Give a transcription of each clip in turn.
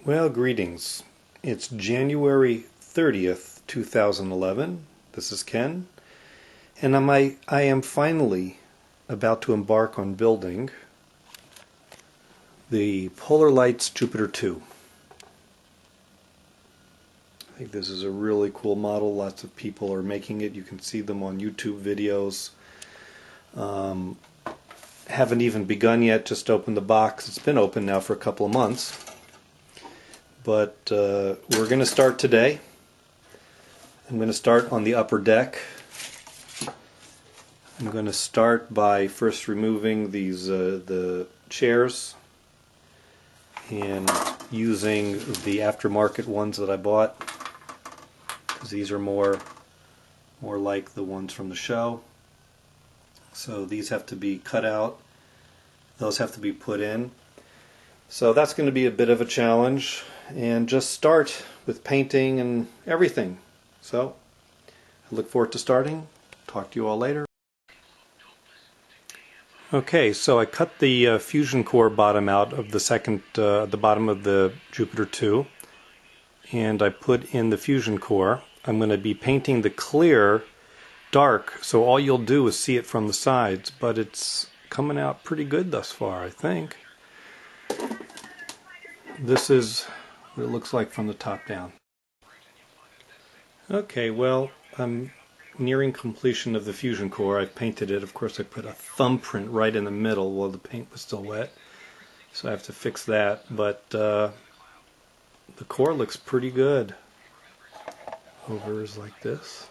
Well, greetings. It's January 30th, 2011. This is Ken, and I am finally about to embark on building the Polar Lights Jupiter 2. I think this is a really cool model. Lots of people are making it. You can see them on YouTube videos. Haven't even begun yet, just opened the box. It's been open now for a couple of months. But we're going to start today. I'm going to start on the upper deck. I'm going to start by first removing these the chairs and using the aftermarket ones that I bought, because these are more like the ones from the show. So these have to be cut out. Those have to be put in. So that's going to be a bit of a challenge, and just start with painting and everything. So I look forward to starting. Talk to you all later. Okay, so I cut the fusion core bottom out of the bottom of the Jupiter 2, and I put in the fusion core. I'm going to be painting the clear dark, so all you'll do is see it from the sides, but it's coming out pretty good thus far, I think. This is what it looks like from the top down. Okay, well, I'm nearing completion of the fusion core. I've painted it. Of course, I put a thumbprint right in the middle while the paint was still wet, so I have to fix that, but the core looks pretty good. Over is like this.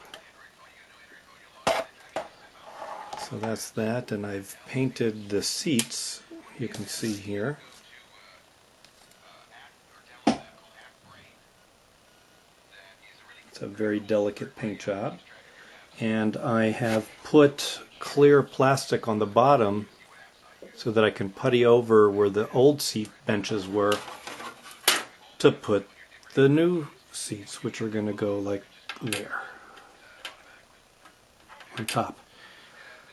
So that's that, and I've painted the seats, you can see here. It's a very delicate paint job. And I have put clear plastic on the bottom so that I can putty over where the old seat benches were to put the new seats, which are going to go like there on top.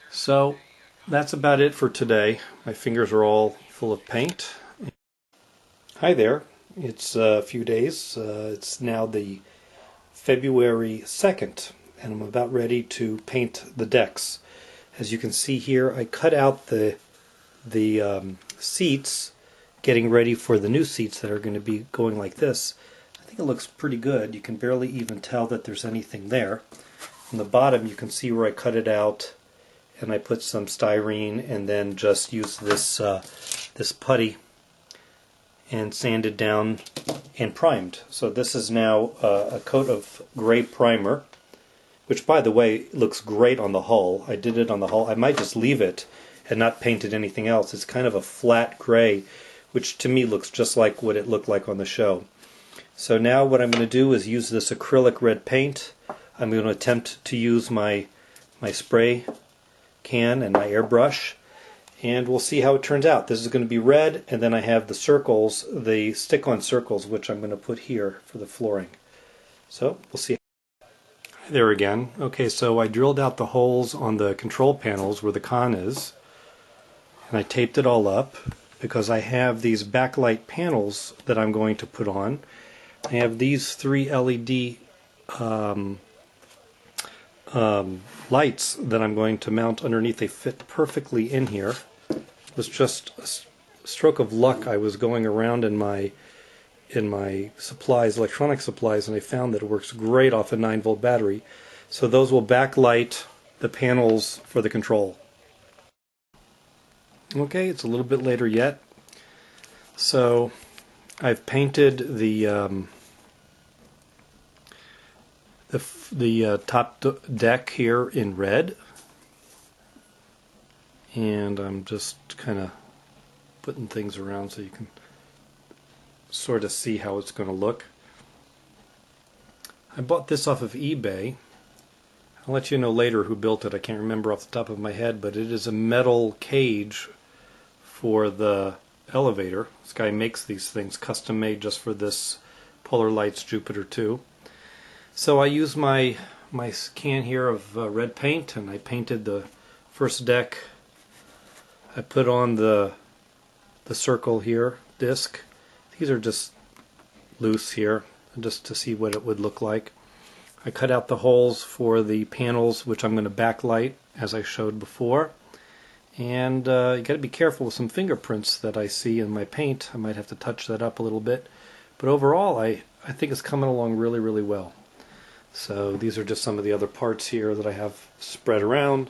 So that's about it for today. My fingers are all full of paint. Hi there. It's a few days. It's now the February 2nd, and I'm about ready to paint the decks. As you can see here, I cut out the seats, getting ready for the new seats that are going to be going like this. I think it looks pretty good. You can barely even tell that there's anything there. On the bottom you can see where I cut it out, and I put some styrene and then just used this this putty and sanded down and primed. So this is now a coat of gray primer, which by the way looks great on the hull. I did it on the hull. I might just leave it and not paint it anything else. It's kind of a flat gray, which to me looks just like what it looked like on the show. So now what I'm going to do is use this acrylic red paint. I'm going to attempt to use my spray can and my airbrush, and we'll see how it turns out. This is going to be red, and then I have the circles, the stick-on circles, which I'm going to put here for the flooring. So we'll see. There again. Okay, so I drilled out the holes on the control panels where the con is, and I taped it all up because I have these backlight panels that I'm going to put on. I have these 3 LED lights that I'm going to mount underneath. They fit perfectly in here. It was just a stroke of luck. I was going around in my supplies, electronic supplies, and I found that it works great off a 9-volt battery. So those will backlight the panels for the control. Okay, it's a little bit later yet. So I've painted the top deck here in red, and I'm just kind of putting things around so you can sort of see how it's going to look. I bought this off of eBay. I'll let you know later who built it. I can't remember off the top of my head, but it is a metal cage for the elevator. This guy makes these things custom made just for this Polar Lights Jupiter 2. So I used my can here of red paint, and I painted the first deck. I put on the circle here, disc. These are just loose here just to see what it would look like. I cut out the holes for the panels, which I'm going to backlight as I showed before. And you got to be careful with some fingerprints that I see in my paint. I might have to touch that up a little bit. But overall, I think it's coming along really, really well. So these are just some of the other parts here that I have spread around.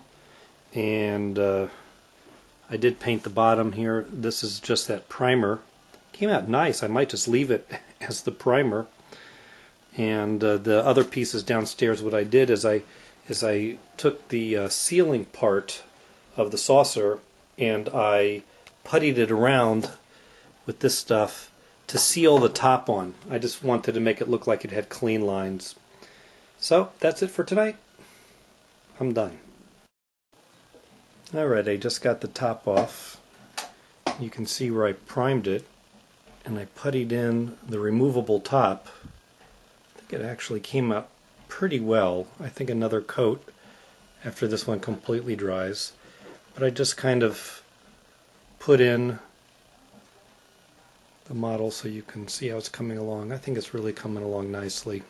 And I did paint the bottom here. This is just that primer. Came out nice. I might just leave it as the primer. And the other pieces downstairs, what I did is I took the sealing part of the saucer and I puttied it around with this stuff to seal the top on. I just wanted to make it look like it had clean lines. So that's it for tonight. I'm done. Alright, I just got the top off. You can see where I primed it and I puttied in the removable top. I think it actually came out pretty well. I think another coat after this one completely dries. But I just kind of put in the model so you can see how it's coming along. I think it's really coming along nicely.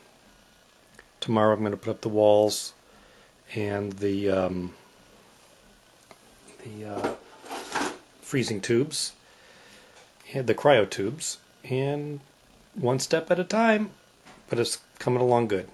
Tomorrow I'm going to put up the walls and the freezing tubes and the cryo tubes, and one step at a time, but it's coming along good.